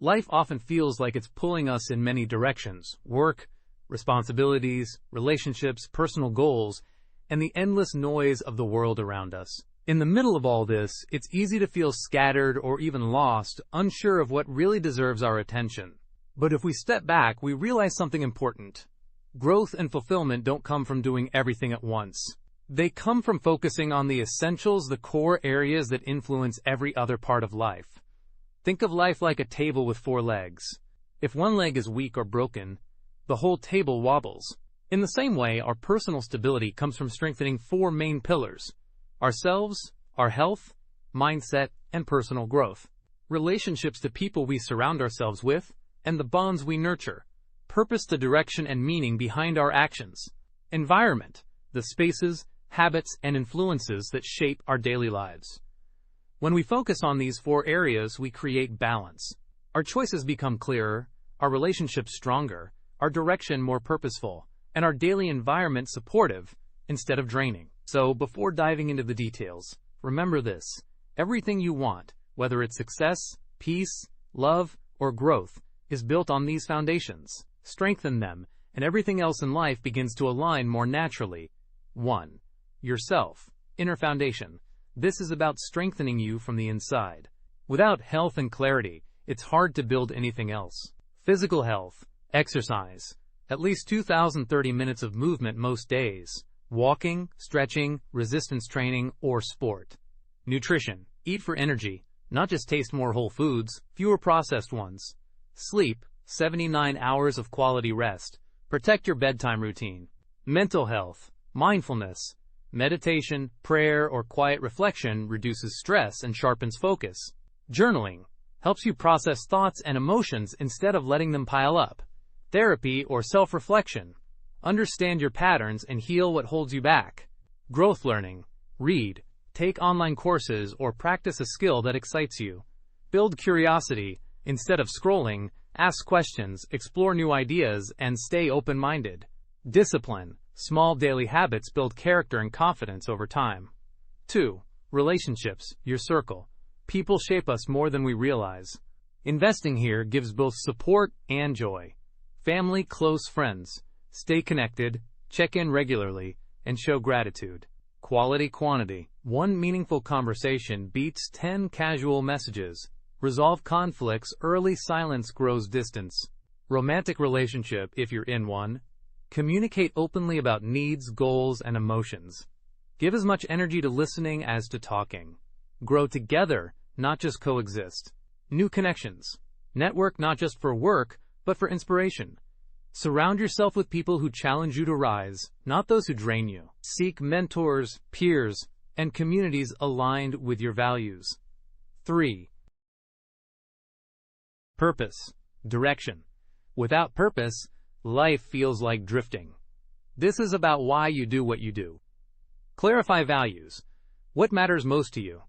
Life often feels like it's pulling us in many directions: work, responsibilities, relationships, personal goals, and the endless noise of the world around us. In the middle of all this, it's easy to feel scattered or even lost, unsure of what really deserves our attention. But if we step back, we realize something important. Growth and fulfillment don't come from doing everything at once. They come from focusing on the essentials, the core areas that influence every other part of life. Think of life like a table with 4 legs. If one leg is weak or broken, the whole table wobbles. In the same way, our personal stability comes from strengthening 4 main pillars: ourselves, our health, mindset, and personal growth. Relationships to people we surround ourselves with, and the bonds we nurture. Purpose, the direction and meaning behind our actions. Environment, the spaces, habits, and influences that shape our daily lives. When we focus on these 4 areas, we create balance. Our choices become clearer, our relationships stronger, our direction more purposeful, and our daily environment supportive instead of draining. So, before diving into the details, remember this: everything you want, whether it's success, peace, love, or growth, is built on these foundations. Strengthen them, and everything else in life begins to align more naturally. 1. Yourself. Inner foundation. This is about strengthening you from the inside. Without health and clarity, it's hard to build anything else. Physical health. Exercise. At least 2,030 minutes of movement most days. Walking, stretching, resistance training, or sport. Nutrition. Eat for energy, not just taste more whole foods, fewer processed ones. Sleep. 79 hours of quality rest. Protect your bedtime routine. Mental health. Mindfulness. Meditation, prayer, or quiet reflection reduces stress and sharpens focus. Journaling helps you process thoughts and emotions instead of letting them pile up. Therapy or self-reflection. Understand your patterns and heal what holds you back. Growth learning. Read, take online courses, or practice a skill that excites you. Build curiosity. Instead of scrolling, ask questions, explore new ideas, and stay open-minded. Discipline. Small daily habits build character and confidence over time. 2. Relationships, your circle. People shape us more than we realize. Investing here gives both support and joy. Family, close friends. Stay connected, check in regularly, and show gratitude. Quality, quantity. 1 meaningful conversation beats 10 casual messages. Resolve conflicts early. Silence grows distance. Romantic relationship, if you're in one. Communicate openly about needs, goals, and emotions. Give as much energy to listening as to talking. Grow together, not just coexist. New connections. Network not just for work, but for inspiration. Surround yourself with people who challenge you to rise, not those who drain you. Seek mentors, peers, and communities aligned with your values. 3. Purpose. Direction. Without purpose, life feels like drifting. This is about why you do what you do. Clarify values. What matters most to you?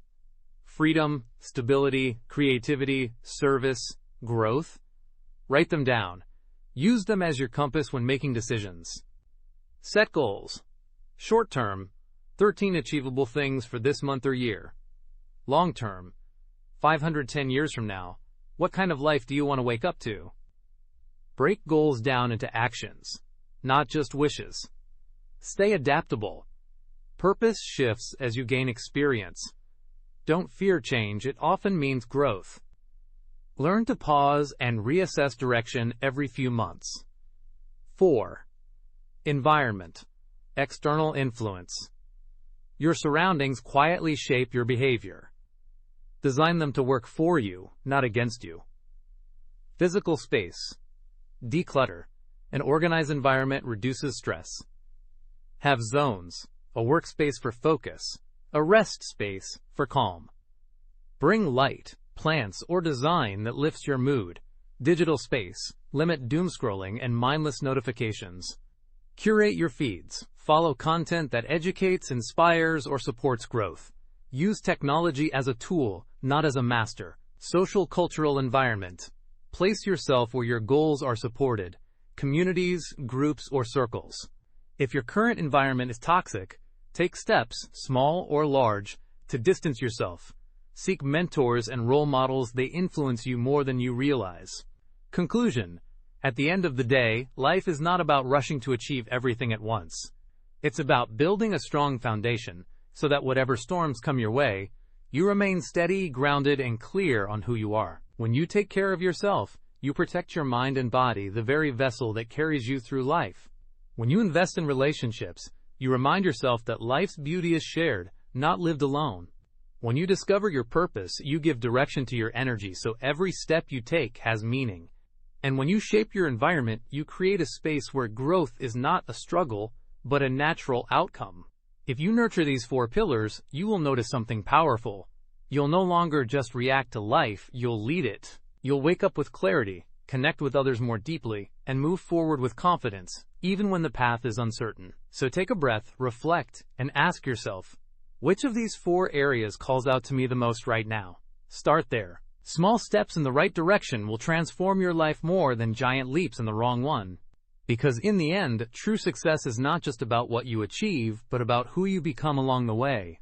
Freedom, stability, creativity, service, growth? Write them down. Use them as your compass when making decisions. Set goals. Short term, 13 achievable things for this month or year. Long term, 510 years from now, what kind of life do you want to wake up to? Break goals down into actions, not just wishes. Stay adaptable. Purpose shifts as you gain experience. Don't fear change, it often means growth. Learn to pause and reassess direction every few months. 4. Environment. External influence. Your surroundings quietly shape your behavior. Design them to work for you, not against you. Physical space. Declutter. An organized environment reduces stress. Have zones. A workspace for focus. A rest space for calm. Bring light, plants, or design that lifts your mood. Digital space. Limit doom scrolling and mindless notifications. Curate your feeds. Follow content that educates, inspires, or supports growth. Use technology as a tool, not as a master. Social cultural environment. Place yourself where your goals are supported. Communities, groups, or circles. If your current environment is toxic, take steps, small or large, to distance yourself. Seek mentors and role models. They influence you more than you realize. Conclusion. At the end of the day, life is not about rushing to achieve everything at once. It's about building a strong foundation so that whatever storms come your way, you remain steady, grounded, and clear on who you are. When you take care of yourself, you protect your mind and body, the very vessel that carries you through life. When you invest in relationships, you remind yourself that life's beauty is shared, not lived alone. When you discover your purpose, you give direction to your energy so every step you take has meaning. And when you shape your environment, you create a space where growth is not a struggle, but a natural outcome. If you nurture these 4 pillars, you will notice something powerful. You'll no longer just react to life, you'll lead it. You'll wake up with clarity, connect with others more deeply, and move forward with confidence, even when the path is uncertain. So take a breath, reflect, and ask yourself, which of these 4 areas calls out to me the most right now? Start there. Small steps in the right direction will transform your life more than giant leaps in the wrong one. Because in the end, true success is not just about what you achieve, but about who you become along the way.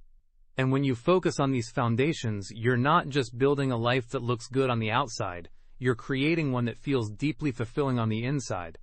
And when you focus on these foundations, you're not just building a life that looks good on the outside, you're creating one that feels deeply fulfilling on the inside.